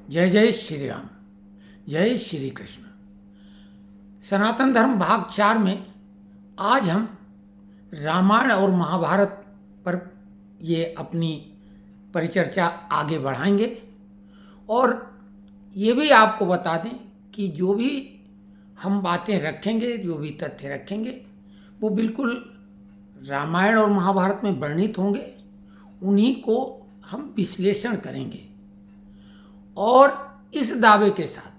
जय जय श्री राम, जय श्री कृष्ण। सनातन धर्म भाग 4 में आज हम रामायण और महाभारत पर ये अपनी परिचर्चा आगे बढ़ाएंगे और ये भी आपको बता दें कि जो भी हम बातें रखेंगे, जो भी तथ्य रखेंगे, वो बिल्कुल रामायण और महाभारत में वर्णित होंगे। उन्हीं को हम विश्लेषण करेंगे और इस दावे के साथ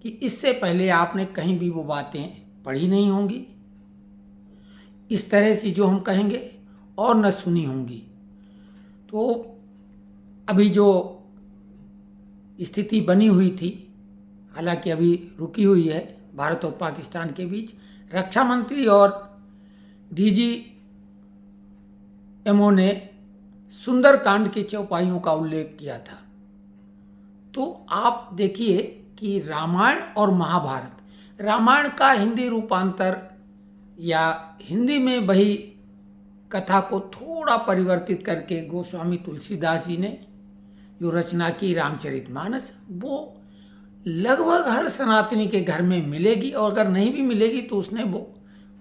कि इससे पहले आपने कहीं भी वो बातें पढ़ी नहीं होंगी, इस तरह से जो हम कहेंगे और न सुनी होंगी। तो अभी जो स्थिति बनी हुई थी, हालांकि अभी रुकी हुई है भारत और पाकिस्तान के बीच, रक्षा मंत्री और डीजीएमओ ने सुंदरकांड की चौपाइयों का उल्लेख किया था। तो आप देखिए कि रामायण और महाभारत, रामायण का हिंदी रूपांतर या हिंदी में वही कथा को थोड़ा परिवर्तित करके गोस्वामी तुलसीदास जी ने जो रचना की रामचरितमानस, वो लगभग हर सनातनी के घर में मिलेगी, और अगर नहीं भी मिलेगी तो उसने वो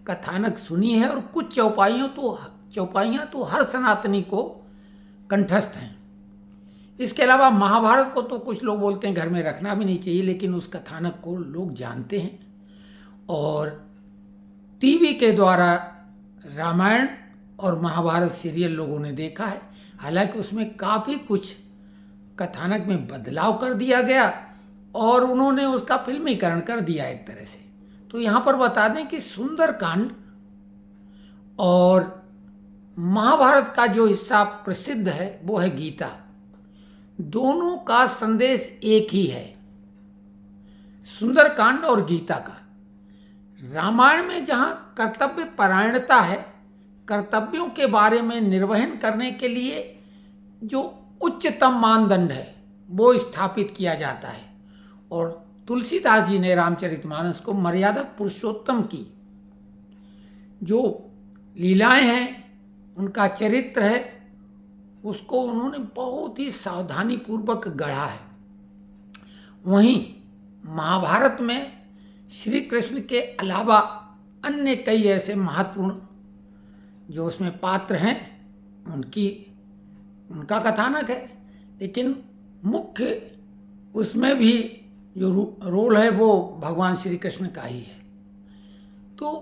कथानक सुनी है। और कुछ चौपाइयाँ तो हर सनातनी को कंठस्थ हैं। इसके अलावा महाभारत को तो कुछ लोग बोलते हैं घर में रखना भी नहीं चाहिए, लेकिन उस कथानक को लोग जानते हैं और टीवी के द्वारा रामायण और महाभारत सीरियल लोगों ने देखा है। हालांकि उसमें काफ़ी कुछ कथानक में बदलाव कर दिया गया और उन्होंने उसका फिल्मीकरण कर दिया एक तरह से। तो यहाँ पर बता दें कि सुंदरकांड और महाभारत का जो हिस्सा प्रसिद्ध है वो है गीता। दोनों का संदेश एक ही है, सुंदरकांड और गीता का। रामायण में जहाँ कर्तव्य परायणता है, कर्तव्यों के बारे में निर्वहन करने के लिए जो उच्चतम मानदंड है वो स्थापित किया जाता है, और तुलसीदास जी ने रामचरितमानस को मर्यादा पुरुषोत्तम की जो लीलाएं हैं, उनका चरित्र है, उसको उन्होंने बहुत ही सावधानी पूर्वक गढ़ा है। वहीं महाभारत में श्री कृष्ण के अलावा अन्य कई ऐसे महत्वपूर्ण जो उसमें पात्र हैं, उनका कथानक है, लेकिन मुख्य उसमें भी जो रोल है वो भगवान श्री कृष्ण का ही है। तो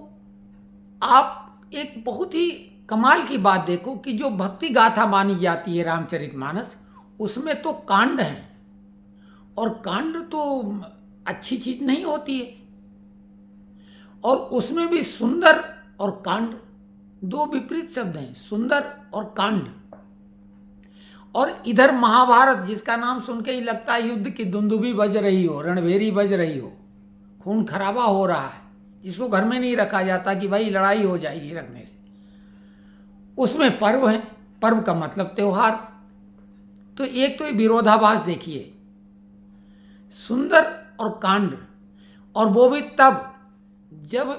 आप एक बहुत ही कमाल की बात देखो कि जो भक्ति गाथा मानी जाती है रामचरितमानस, उसमें तो कांड हैं, और कांड तो अच्छी चीज नहीं होती है, और उसमें भी सुंदर और कांड दो विपरीत शब्द हैं, सुंदर और कांड। और इधर महाभारत, जिसका नाम सुन के ही लगता है युद्ध की दुंदुभी बज रही हो, रणभेरी बज रही हो, खून खराबा हो रहा है, जिसको घर में नहीं रखा जाता कि भाई लड़ाई हो जाएगी रखने से। उसमें पर्व है, पर्व का मतलब त्योहार। तो एक तो ये विरोधाभास देखिए, सुंदर और कांड, और वो भी तब जब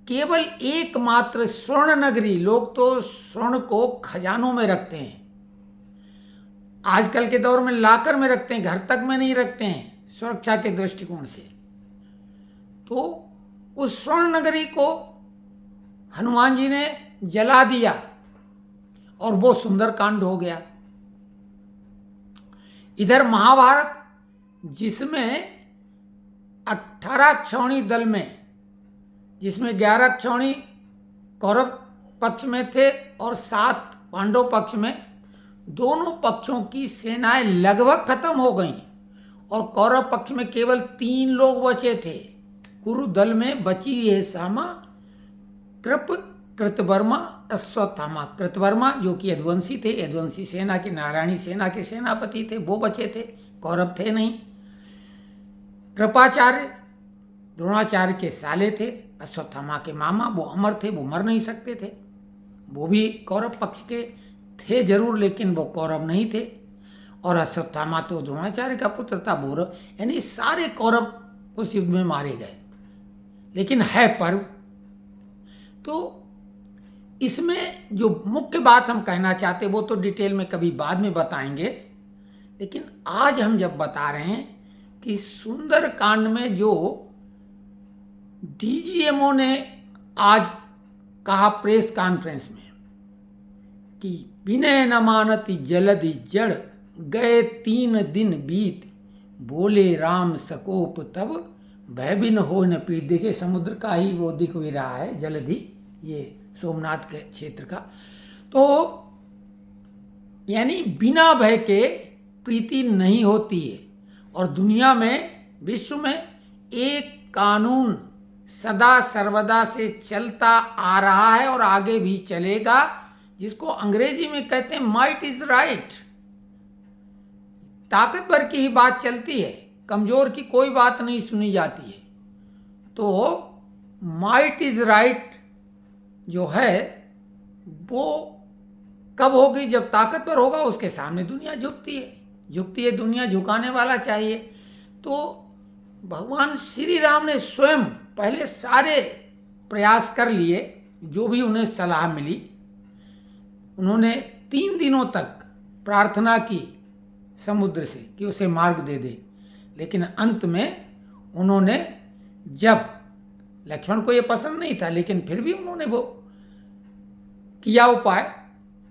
केवल एकमात्र स्वर्ण नगरी, लोग तो स्वर्ण को खजानों में रखते हैं, आजकल के दौर में लाकर में रखते हैं, घर तक में नहीं रखते हैं सुरक्षा के दृष्टिकोण से। तो उस स्वर्ण नगरी को हनुमान जी ने जला दिया और वो सुंदरकांड हो गया। इधर महाभारत, जिसमें 18 क्षौणी दल में, जिसमें 11 क्षौणी कौरव पक्ष में थे और 7 पांडव पक्ष में, दोनों पक्षों की सेनाएं लगभग खत्म हो गईं और कौरव पक्ष में केवल 3 लोग बचे थे। कुरु दल में बची है सामा, कृतवर्मा, अश्वत्थामा। कृतवर्मा जो कि यदुवंशी थे, यदुवंशी सेना की, नारायणी सेना के सेनापति थे, वो बचे थे, कौरव थे नहीं। कृपाचार्य द्रोणाचार्य के साले थे, अश्वत्थामा के मामा, वो अमर थे, वो मर नहीं सकते थे, वो भी कौरव पक्ष के थे जरूर, लेकिन वो कौरव नहीं थे। और अश्वत्थामा तो द्रोणाचार्य का पुत्र था, भौरव, यानी सारे कौरव उस युद्ध में मारे गए। लेकिन है पर्व। तो इसमें जो मुख्य बात हम कहना चाहते वो तो डिटेल में कभी बाद में बताएंगे, लेकिन आज हम जब बता रहे हैं कि सुंदर कांड में जो डीजीएमओ ने आज कहा प्रेस कॉन्फ्रेंस में कि विनय न मानति जलधि जड़, गए 3 दिन बीत, बोले राम सकोप तब, भय बिन हो न प्रीत। देखिए समुद्र का ही वो दिख भी रहा है जलधि, ये सोमनाथ के क्षेत्र का। तो यानी बिना भय के प्रीति नहीं होती है। और दुनिया में, विश्व में एक कानून सदा सर्वदा से चलता आ रहा है और आगे भी चलेगा, जिसको अंग्रेजी में कहते हैं माइट इज राइट। ताकतवर की ही बात चलती है, कमजोर की कोई बात नहीं सुनी जाती है। तो माइट इज राइट जो है वो कब होगी? जब ताकतवर होगा उसके सामने दुनिया झुकती है। दुनिया झुकाने वाला चाहिए। तो भगवान श्री राम ने स्वयं पहले सारे प्रयास कर लिए, जो भी उन्हें सलाह मिली। उन्होंने 3 दिनों तक प्रार्थना की समुद्र से कि उसे मार्ग दे दे, लेकिन अंत में उन्होंने, जब लक्ष्मण को ये पसंद नहीं था लेकिन फिर भी उन्होंने वो किया उपाय,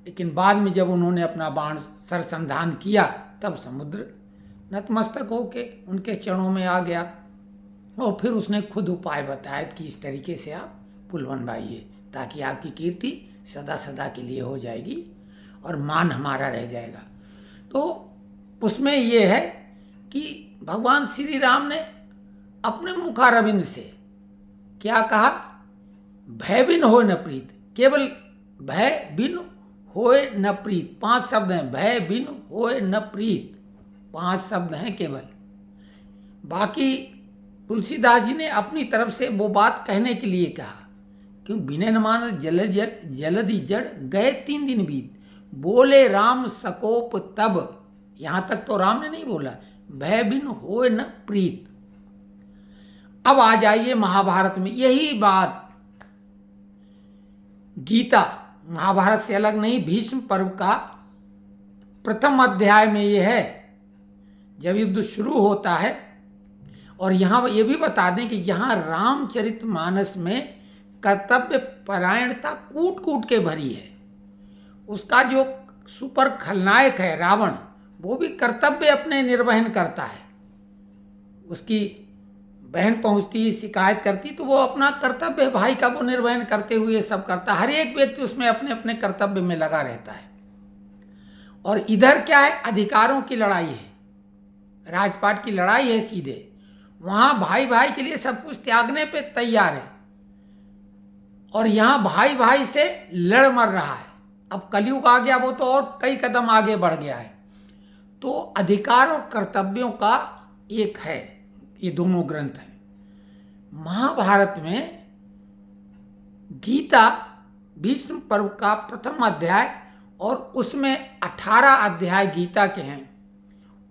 लेकिन बाद में जब उन्होंने अपना बाण सरसंधान किया तब समुद्र नतमस्तक होके उनके चरणों में आ गया। और फिर उसने खुद उपाय बताया कि इस तरीके से आप पुल बनवाइए ताकि आपकी कीर्ति सदा सदा के लिए हो जाएगी और मान हमारा रह जाएगा। तो उसमें ये है कि भगवान श्री राम ने अपने मुखारविंद से क्या कहा? भय बिन होय न प्रीत। केवल भय बिन होय न प्रीत, 5 शब्द हैं। भय बिन होय न प्रीत 5 शब्द हैं केवल। बाकी तुलसीदास जी ने अपनी तरफ से वो बात कहने के लिए कहा, क्यों? विनय न मानति जलधि जड़, गए 3 दिन बीत, बोले राम सकोप तब। यहां तक तो राम ने नहीं बोला, भय बिन होय न प्रीत। अब आ जाइए महाभारत में। यही बात गीता महाभारत से अलग नहीं, भीष्म पर्व का प्रथम अध्याय में ये है, जब युद्ध शुरू होता है। और यहाँ ये भी बता दें कि जहाँ रामचरितमानस में कर्तव्य परायणता कूट कूट के भरी है, उसका जो सुपर खलनायक है रावण, वो भी कर्तव्य अपने निर्वहन करता है। उसकी बहन पहुंचती शिकायत करती तो वो अपना कर्तव्य भाई का वो निर्वहन करते हुए सब करता। हर एक व्यक्ति उसमें अपने अपने कर्तव्य में लगा रहता है। और इधर क्या है? अधिकारों की लड़ाई है, राजपाट की लड़ाई है सीधे। वहां भाई भाई के लिए सब कुछ त्यागने पे तैयार है, और यहां भाई भाई से लड़ मर रहा है। अब कलयुग आ गया, वो तो और कई कदम आगे बढ़ गया है। तो अधिकार और कर्तव्यों का एक है, ये दोनों ग्रंथ हैं। महाभारत में गीता भीष्म पर्व का प्रथम अध्याय, और उसमें 18 अध्याय गीता के हैं।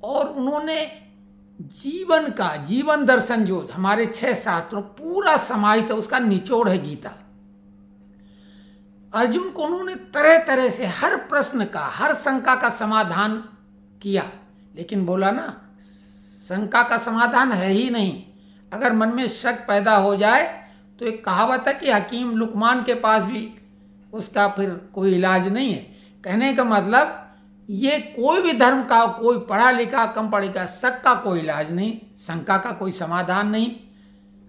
और उन्होंने जीवन दर्शन जो हमारे 6 शास्त्रों पूरा समाहित है, उसका निचोड़ है गीता। अर्जुन को उन्होंने तरह तरह से हर प्रश्न का, हर शंका का समाधान किया, लेकिन बोला ना, शंका का समाधान है ही नहीं। अगर मन में शक पैदा हो जाए तो एक कहावत है कि हकीम लुकमान के पास भी उसका फिर कोई इलाज नहीं है। कहने का मतलब ये कोई भी धर्म का, कोई पढ़ा लिखा कम पढ़ेगा, शक का कोई इलाज नहीं, शंका का कोई समाधान नहीं।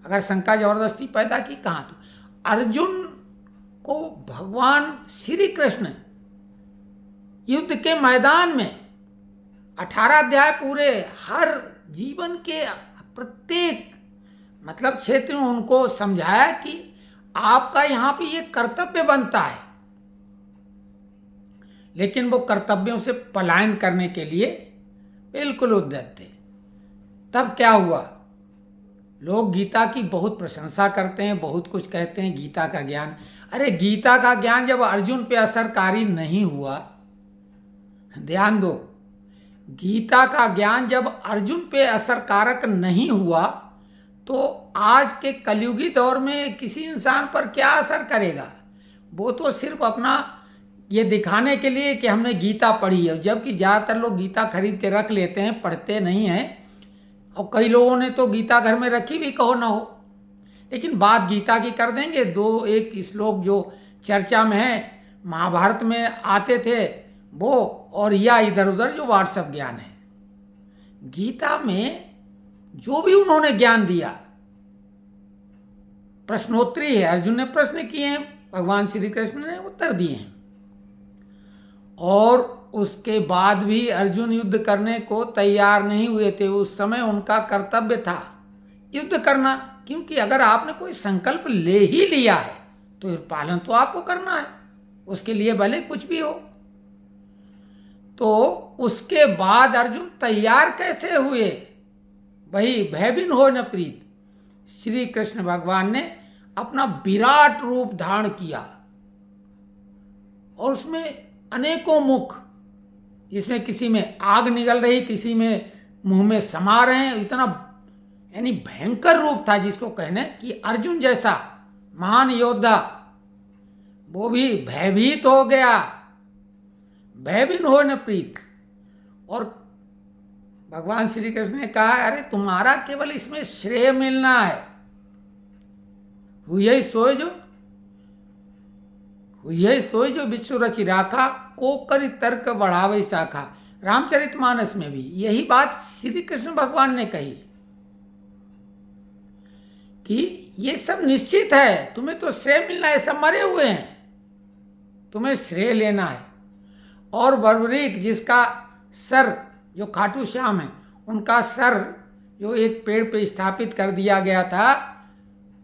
अगर शंका जबरदस्ती पैदा की कहाँ? तो अर्जुन को भगवान श्री कृष्ण युद्ध के मैदान में 18 अध्याय पूरे, हर जीवन के प्रत्येक मतलब क्षेत्र में उनको समझाया कि आपका यहाँ पे ये कर्तव्य बनता है। लेकिन वो कर्तव्यों से पलायन करने के लिए बिल्कुल उद्यत थे। तब क्या हुआ? लोग गीता की बहुत प्रशंसा करते हैं, बहुत कुछ कहते हैं, गीता का ज्ञान। अरे गीता का ज्ञान जब अर्जुन पे असरकारी नहीं हुआ, ध्यान दो, गीता का ज्ञान जब अर्जुन पे असरकारक नहीं हुआ तो आज के कलयुगी दौर में किसी इंसान पर क्या असर करेगा? वो तो सिर्फ अपना ये दिखाने के लिए कि हमने गीता पढ़ी है, जबकि ज़्यादातर लोग गीता खरीद के रख लेते हैं, पढ़ते नहीं हैं। और कई लोगों ने तो गीता घर में रखी भी, कहो ना हो। लेकिन बात गीता की कर देंगे। दो एक श्लोक जो चर्चा में है, महाभारत में आते थे वो, और या इधर उधर जो व्हाट्सएप ज्ञान है। गीता में जो भी उन्होंने ज्ञान दिया, प्रश्नोत्तरी है, अर्जुन ने प्रश्न किए हैं, भगवान श्री कृष्ण ने उत्तर दिए हैं। और उसके बाद भी अर्जुन युद्ध करने को तैयार नहीं हुए थे। उस समय उनका कर्तव्य था युद्ध करना, क्योंकि अगर आपने कोई संकल्प ले ही लिया है तो पालन तो आपको करना है, उसके लिए भले कुछ भी हो। तो उसके बाद अर्जुन तैयार कैसे हुए? वही भयभीन हो न प्रीत, श्री कृष्ण भगवान ने अपना विराट रूप धारण किया और उसमें अनेकों मुख, जिसमें किसी में आग निकल रही, किसी में मुंह में समा रहे हैं। इतना यानी भयंकर रूप था, जिसको कहने कि अर्जुन जैसा महान योद्धा वो भी भयभीत हो गया। भयभीन हो न प्रीत। और भगवान श्री कृष्ण ने कहा, अरे तुम्हारा केवल इसमें श्रेय मिलना है। हुई सोई जो विश्व रचि राखा, को करि तर्क बढ़ावे शाखा। रामचरितमानस में भी यही बात श्री कृष्ण भगवान ने कही कि ये सब निश्चित है, तुम्हें तो श्रेय मिलना है, सब मरे हुए हैं, तुम्हें श्रेय लेना है। और बर्बरीक, जिसका सर, जो खाटू श्याम है, उनका सर जो एक पेड़ पे स्थापित कर दिया गया था,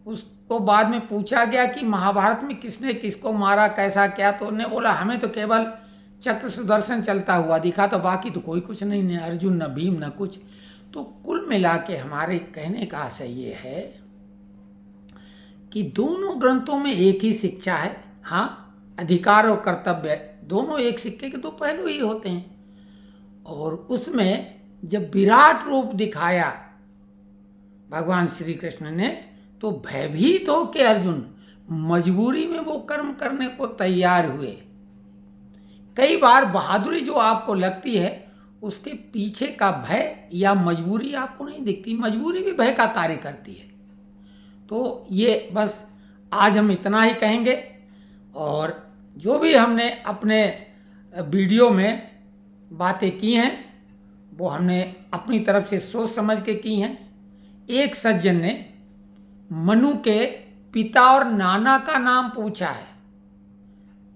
उसको बाद में पूछा गया कि महाभारत में किसने किसको मारा, कैसा क्या, तो उन्होंने बोला हमें तो केवल चक्र सुदर्शन चलता हुआ दिखा, तो बाकी तो कोई कुछ नहीं, न अर्जुन न भीम न कुछ। तो कुल मिला के हमारे कहने का आशय ये है कि दोनों ग्रंथों में एक ही शिक्षा है। हाँ, अधिकार और कर्तव्य दोनों एक सिक्के के दो पहलू ही होते हैं। और उसमें जब विराट रूप दिखाया भगवान श्री कृष्ण ने, तो भयभीत हो के अर्जुन मजबूरी में वो कर्म करने को तैयार हुए। कई बार बहादुरी जो आपको लगती है, उसके पीछे का भय या मजबूरी आपको नहीं दिखती, मजबूरी भी भय का कार्य करती है। तो ये बस आज हम इतना ही कहेंगे। और जो भी हमने अपने वीडियो में बातें की हैं, वो हमने अपनी तरफ से सोच समझ के की हैं। एक सज्जन ने मनु के पिता और नाना का नाम पूछा है,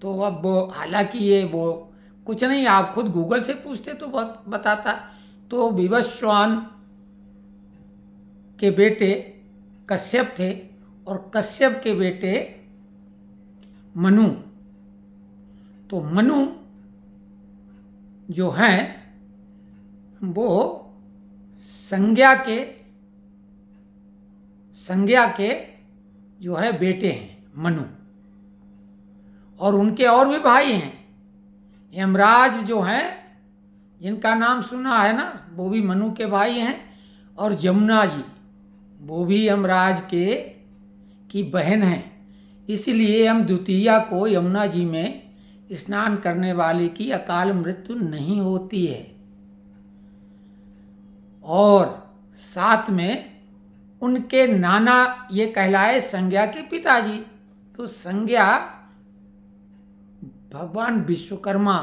तो अब हालांकि ये वो कुछ नहीं, आप खुद गूगल से पूछते तो बताता। तो विवस्वान के बेटे कश्यप थे और कश्यप के बेटे मनु। तो मनु जो हैं वो संज्ञा के जो है बेटे हैं मनु। और उनके और भी भाई हैं, यमराज जो हैं, जिनका नाम सुना है ना, वो भी मनु के भाई हैं। और जमुना जी, वो भी यमराज की बहन हैं। इसलिए हम द्वितीया को यमुना जी में स्नान करने वाले की अकाल मृत्यु नहीं होती है। और साथ में उनके नाना ये कहलाए संज्ञा के पिताजी। तो संज्ञा भगवान विश्वकर्मा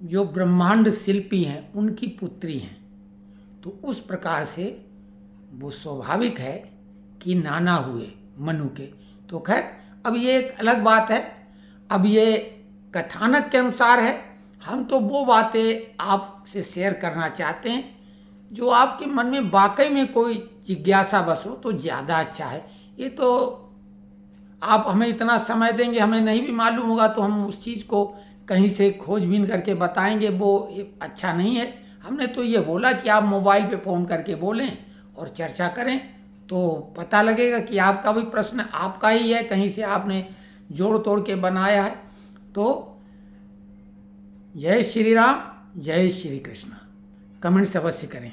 जो ब्रह्मांड शिल्पी हैं, उनकी पुत्री हैं। तो उस प्रकार से वो स्वाभाविक है कि नाना हुए मनु के। तो खैर, अब ये एक अलग बात है। अब ये कथानक के अनुसार है, हम तो वो बातें आपसे शेयर करना चाहते हैं जो आपके मन में वाकई में कोई जिज्ञासा बस हो, तो ज़्यादा अच्छा है। ये तो आप हमें इतना समय देंगे, हमें नहीं भी मालूम होगा तो हम उस चीज़ को कहीं से खोजबीन करके बताएंगे, वो अच्छा नहीं है। हमने तो ये बोला कि आप मोबाइल पे फ़ोन करके बोलें और चर्चा करें, तो पता लगेगा कि आपका भी प्रश्न आपका ही है, कहीं से आपने जोड़ तोड़ के बनाया है। तो जय श्री राम, जय श्री कृष्ण। कमेंट्स अवश्य करें।